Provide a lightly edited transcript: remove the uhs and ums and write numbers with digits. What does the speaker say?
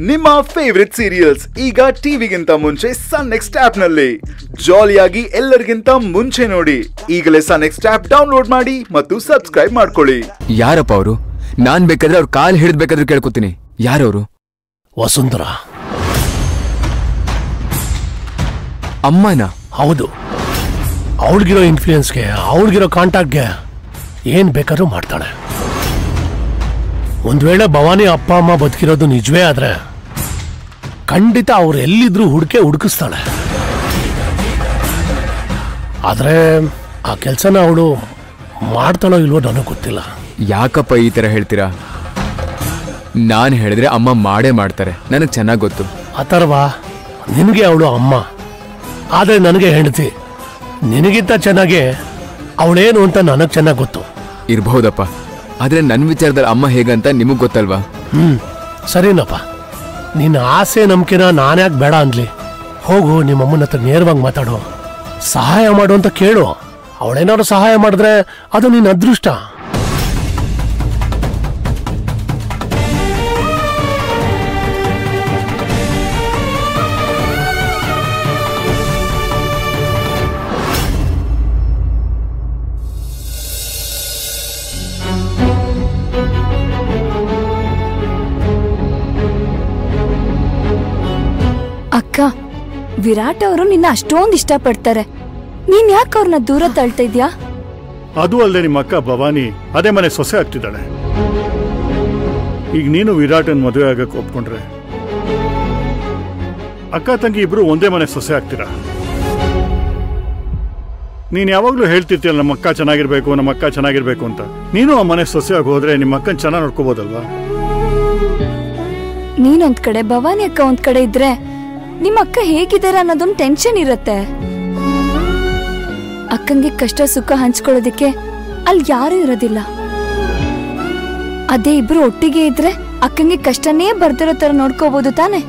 ನಿಮ್ಮ favourite serials ಈಗ ಟಿವಿಗಿಂತ ಮುಂಚೆ ಸನ್ ನೆಕ್ಸ್ಟ್ ಆಪ್ ನಲ್ಲಿ ಜಾಲಿಯಾಗಿ ಎಲ್ಲರಿಗಿಂತ ಮುಂಚೆ ನೋಡಿ. ಈಗಲೇ ಸನ್ ನೆಕ್ಸ್ಟ್ ಆಪ್ ಡೌನ್ಲೋಡ್ ಮಾಡಿ ಮತ್ತು ಸಬ್ಸ್ಕ್ರೈಬ್ ಮಾಡ್ಕೊಳ್ಳಿ. ಯಾರಪ್ಪ ಅವರು? ನಾನ್ ಬೇಕಾದ್ರೆ ಅವ್ರ ಕಾಲ್ ಹಿಡಿದ್ಬೇಕಾದ್ರೆ ಕೇಳ್ಕೊತೀನಿ. ಯಾರವರು? ವಸುಂಧರ. ಅಮ್ಮನ? ಹೌದು. ಅವಳಿಗಿರೋ ಇನ್ಫ್ಲೂಯೆನ್ಸ್ಗೆ, ಅವಳಿಗಿರೋ ಕಾಂಟ್ಯಾಕ್ಟ್ಗೆ ಏನ್ ಬೇಕಾದ್ರೂ ಮಾಡ್ತಾಳೆ. ಒಂದ್ ವೇಳೆ ಭವಾನಿ ಅಪ್ಪ ಅಮ್ಮ ಬದುಕಿರೋದು ನಿಜವೇ ಆದ್ರೆ ಖಂಡಿತ ಅವ್ರು ಎಲ್ಲಿದ್ರು ಹುಡುಕಿಸ್ತಾಳೆ. ಆದ್ರೆ ಆ ಕೆಲ್ಸನ ಅವಳು ಮಾಡ್ತಾಳೋ ಇಲ್ವೋ ನನಗೆ ಗೊತ್ತಿಲ್ಲ. ಯಾಕಪ್ಪ ಈ ತರ ಹೇಳ್ತೀರಾ? ನಾನ್ ಹೇಳಿದ್ರೆ ಅಮ್ಮ ಮಾಡೇ ಮಾಡ್ತಾರೆ, ನನಗೆ ಚೆನ್ನಾಗಿ ಗೊತ್ತು. ಅಥರ್ವ, ನಿನಗೆ ಅವಳು ಅಮ್ಮ, ಆದ್ರೆ ನನಗೆ ಹೆಂಡತಿ. ನಿನಗಿಂತ ಚೆನ್ನಾಗೆ ಅವಳೇನು ಅಂತ ನನಗೆ ಚೆನ್ನಾಗಿ ಗೊತ್ತು. ಇರ್ಬಹುದಪ್ಪ, ಆದ್ರೆ ನನ್ನ ವಿಚಾರದಲ್ಲಿ ಅಮ್ಮ ಹೇಗಂತ ನಿಮಗ್ ಗೊತ್ತಲ್ವಾ? ಸರಿನಪ್ಪ, ನಿನ್ನ ಆಸೆ ನಂಬಿಕೆನ ನಾನ್ಯಾಕೆ ಬೇಡ ಅನ್ಲಿ. ಹೋಗು, ನಿಮ್ಮಮ್ಮನ ಹತ್ರ ನೇರವಾಗಿ ಮಾತಾಡು, ಸಹಾಯ ಮಾಡು ಅಂತ ಕೇಳು. ಅವಳೇನಾದ್ರು ಸಹಾಯ ಮಾಡಿದ್ರೆ ಅದು ನಿನ್ನ ಅದೃಷ್ಟ. ಅಕ್ಕ, ವಿರಾಟ್ ಅವರು ನಿನ್ನ ಅಷ್ಟೊಂದು ಇಷ್ಟಪಡ್ತಾರೆ. ನೀನ್ ಯಾಕೆ ಅವ್ರನ್ನ ದೂರ ತಳ್ತಾ ಇದ್ಯಾ? ಅದು ಅಲ್ಲದೆ ನಿಮ್ಮ ಅಕ್ಕ ಭವಾನಿ ಅದೇ ಮನೆ ಸೊಸೆ ಆಗ್ತಿದ್ದಾಳೆ. ಈಗ ನೀನು ವಿರಾಟನ್ ಮದುವೆ ಆಗಕ್ಕೆ ಒಪ್ಕೊಂಡ್ರೆ ಅಕ್ಕ ತಂಗಿ ಇಬ್ರು ಒಂದೇ ಮನೆ ಸೊಸೆ ಆಗ್ತೀರಾ. ನೀನ್ ಯಾವಾಗ್ಲೂ ಹೇಳ್ತಿರ್ತೀಯಲ್ಲ ನಮ್ಮ ಅಕ್ಕ ಚೆನ್ನಾಗಿರ್ಬೇಕು, ನಮ್ಮ ಅಕ್ಕ ಚೆನ್ನಾಗಿರ್ಬೇಕು ಅಂತ. ನೀನು ಆ ಮನೆ ಸೊಸೆ ಆಗಿ ಹೋದ್ರೆ ನಿಮ್ಮ ಅಕ್ಕನ್ ಚೆನ್ನಾಗಿ ನೋಡ್ಕೋಬಹುದಲ್ವಾ? ನೀನೊಂದ್ ಕಡೆ, ಭವಾನಿ ಅಕ್ಕ ಒಂದ್ ಕಡೆ ಇದ್ರೆ ನಿಮ್ಮ ಅಕ್ಕ ಹೇಗಿದ್ದಾರೆ ಅನ್ನೋದೊಂದು ಟೆನ್ಷನ್ ಇರುತ್ತೆ. ಅಕ್ಕಂಗೆ ಕಷ್ಟ ಸುಖ ಹಂಚ್ಕೊಳ್ಳೋದಿಕ್ಕೆ ಅಲ್ಲಿ ಯಾರು ಇರೋದಿಲ್ಲ. ಅದೇ ಇಬ್ರು ಒಟ್ಟಿಗೆ ಇದ್ರೆ ಅಕ್ಕಂಗೆ ಕಷ್ಟನೇ ಬರ್ದಿರೋ ತರ ನೋಡ್ಕೋಬಹುದು ತಾನೆ.